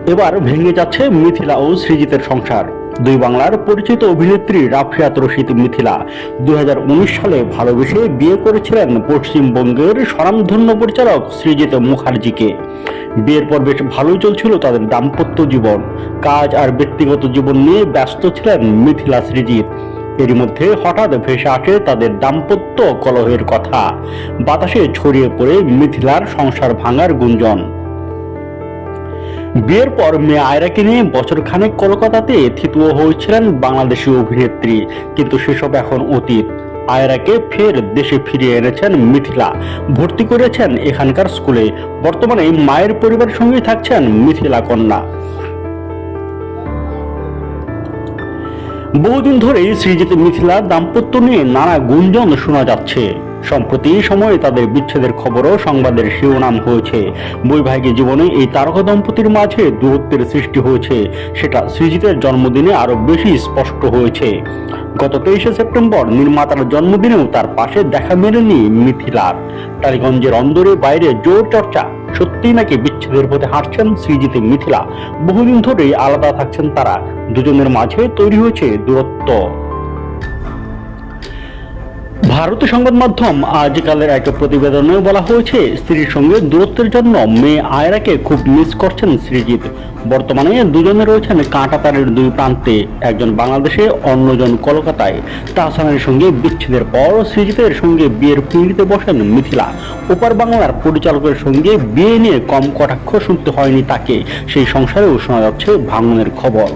এবার ভেঙে যাচ্ছে মিথিলা ও সৃজিতের সংসার। দুই বাংলার পরিচিত অভিনেত্রী রাফিয়াত রশিদ মিথিলা 2019 সালে ভালোবেসে বিয়ে করেছিলেন পশ্চিমবঙ্গের স্বনামধন্য পরিচালক সৃজিত মুখার্জিকে। বিয়ের পর বেশ ভালোই চলছিল তাদের দাম্পত্য জীবন। কাজ আর ব্যক্তিগত জীবন নিয়ে ব্যস্ত ছিলেন মিথিলা সৃজিত। এরই মধ্যে হঠাৎ ভেসে আসে তাদের দাম্পত্য কলহের কথা। বাতাসে ছড়িয়ে পড়ে মিথিলার সংসার ভাঙার গুঞ্জন। বিয়ের পর মেয়ে আয়রাকে নিয়ে বছরখানেক কলকাতাতে থিতুও হয়েছিলেন বাংলাদেশি অভিনেত্রী, কিন্তু সেসব এখন অতীত। আয়রাকে ফের দেশে ফিরিয়ে এনেছেন মিথিলা, ভর্তি করেছেন এখানকার স্কুলে। বর্তমানে মায়ের পরিবারের সঙ্গেই থাকছেন মিথিলা কন্যা। বহুদিন ধরেই সৃজিত মিথিলা দাম্পত্য নিয়ে নানা গুঞ্জন শোনা যাচ্ছে। সম্প্রতি সময়ে তাদের বিচ্ছেদের খবরও সংবাদের শিরোনাম হয়েছে। বৈবাহিক জীবনে এই তারকা দম্পতির মাঝে দূরত্বের সৃষ্টি হয়েছে, সেটা সৃজিতের জন্মদিনে আরো বেশি স্পষ্ট হয়েছে। গত 23শে সেপ্টেম্বর নির্মাতার জন্মদিনেও তার পাশে দেখা মেলেনি মিথিলার। টালিগঞ্জের অন্দরে বাইরে জোর চর্চা, সত্যিই নাকি বিচ্ছেদের পথে হাঁটছেন সৃজিত মিথিলা। বহুদিন ধরেই আলাদা থাকছেন তারা, দুজনের মাঝে তৈরি হয়েছে দূরত্ব। ভারতীয় সংবাদ মাধ্যম আজকালের এক প্রতিবেদনে বলা হয়েছে, স্ত্রীর সঙ্গে দূরত্বের জন্য মেয়ে আয়রাকে খুব মিস করছেন সৃজিত। বর্তমানে দুজনে রয়েছেন কাঁটাতারের দুই প্রান্তে, একজন বাংলাদেশে, অন্যজন কলকাতায়। তাহসানের সঙ্গে বিচ্ছেদের পর সৃজিতের সঙ্গে বিয়ের পিঁড়িতে বসেন মিথিলা। ওপার বাংলার পরিচালকের সঙ্গে বিয়ে নিয়ে কম কটাক্ষ শুনতে হয়নি তাকে। সেই সংসারেও শোনা যাচ্ছে ভাঙনের খবর।